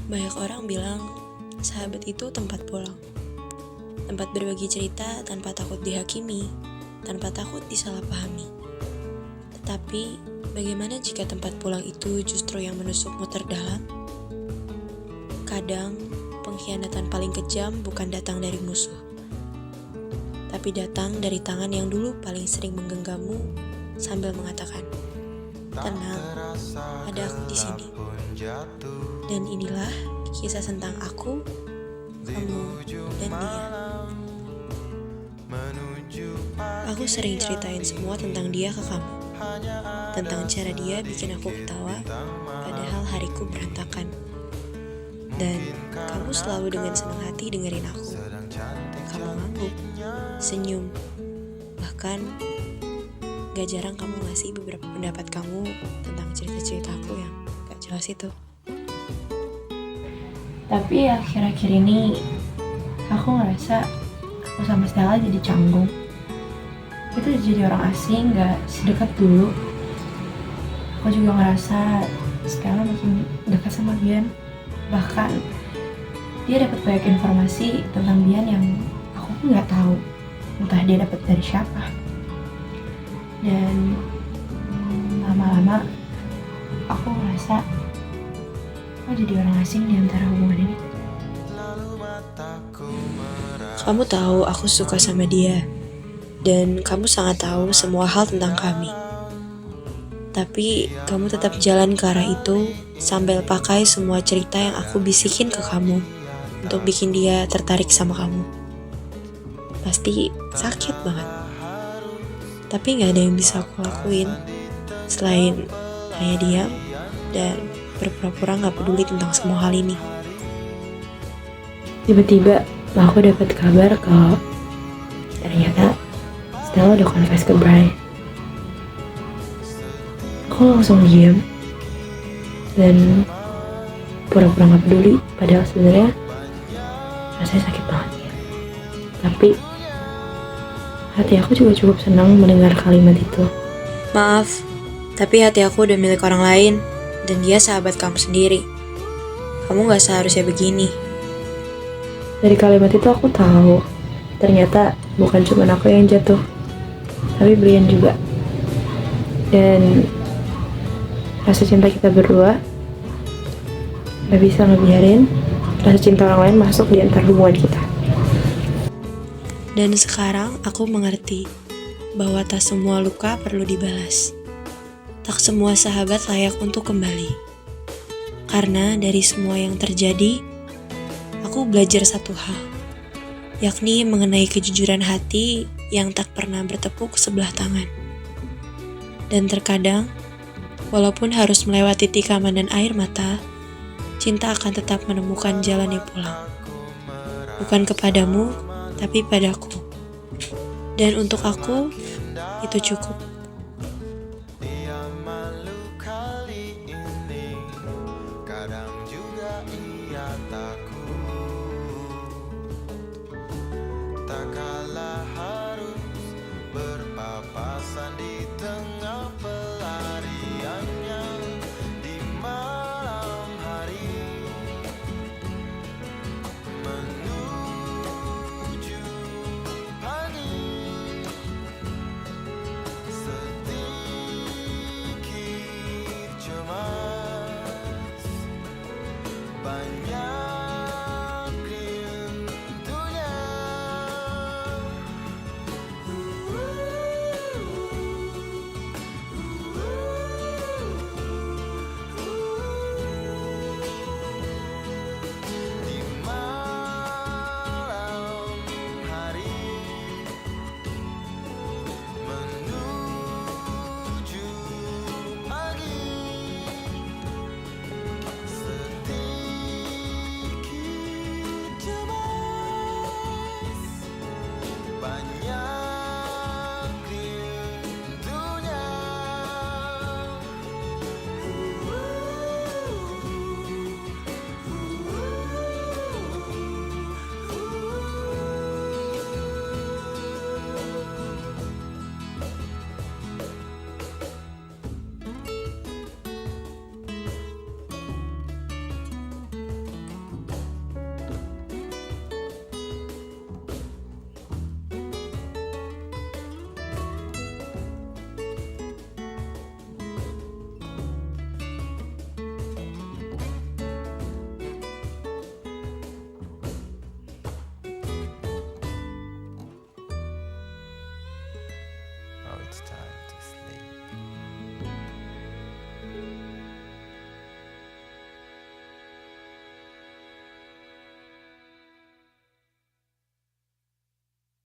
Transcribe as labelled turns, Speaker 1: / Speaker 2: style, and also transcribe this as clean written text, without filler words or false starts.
Speaker 1: Banyak orang bilang sahabat itu tempat pulang. Tempat berbagi cerita tanpa takut dihakimi, tanpa takut disalahpahami. Tetapi, bagaimana jika tempat pulang itu justru yang menusukmu terdalam? Kadang, pengkhianatan paling kejam bukan datang dari musuh, tapi datang dari tangan yang dulu paling sering menggenggammu sambil mengatakan, "Tenang, ada aku di sini." Dan inilah kisah tentang aku, kamu, dan dia. Aku sering ceritain semua tentang dia ke kamu. Tentang cara dia bikin aku ketawa, padahal hariku berantakan. Dan kamu selalu dengan senang hati dengerin aku. Kamu ngangguk, senyum. Bahkan, gak jarang kamu ngasih beberapa pendapat kamu tentang cerita-cerita aku yang gak jelas itu.
Speaker 2: Tapi akhir-akhir ini aku ngerasa aku sama Stella jadi canggung. Itu jadi orang asing, gak sedekat dulu. Aku juga ngerasa Stella makin dekat sama Bian. Bahkan dia dapat banyak informasi tentang Bian yang aku pun gak tahu. Entah dia dapat dari siapa. Dan lama-lama aku ngerasa aku jadi orang asing di antara hubungan ini.
Speaker 1: Kamu tahu aku suka sama dia, dan kamu sangat tahu semua hal tentang kami. Tapi kamu tetap jalan ke arah itu sambil pakai semua cerita yang aku bisikin ke kamu untuk bikin dia tertarik sama kamu. Pasti sakit banget. Tapi gak ada yang bisa aku lakuin selain hanya diam dan berpura-pura gak peduli tentang semua hal ini.
Speaker 2: Tiba-tiba aku dapat kabar kalau ternyata Stella udah confess ke Brian. Aku langsung diam dan pura-pura gak peduli, padahal sebenarnya rasanya sakit banget ya. Tapi hati aku juga cukup senang mendengar kalimat itu.
Speaker 1: Maaf, tapi hati aku udah milik orang lain dan dia sahabat kamu sendiri. Kamu gak seharusnya begini.
Speaker 2: Dari kalimat itu aku tahu ternyata bukan cuma aku yang jatuh, tapi Brian juga. Dan rasa cinta kita berdua gak bisa ngebiarin rasa cinta orang lain masuk di antara hubungan kita.
Speaker 1: Dan sekarang aku mengerti bahwa tak semua luka perlu dibalas. Tak semua sahabat layak untuk kembali. Karena dari semua yang terjadi, aku belajar satu hal, yakni mengenai kejujuran hati yang tak pernah bertepuk sebelah tangan. Dan terkadang, walaupun harus melewati tikaman dan air mata, cinta akan tetap menemukan jalannya pulang. Bukan kepadamu, tapi padaku. Dan untuk aku, itu cukup.
Speaker 3: Dia malu kali ini, kadang juga ia takut. Tak kalah harus berpapasan di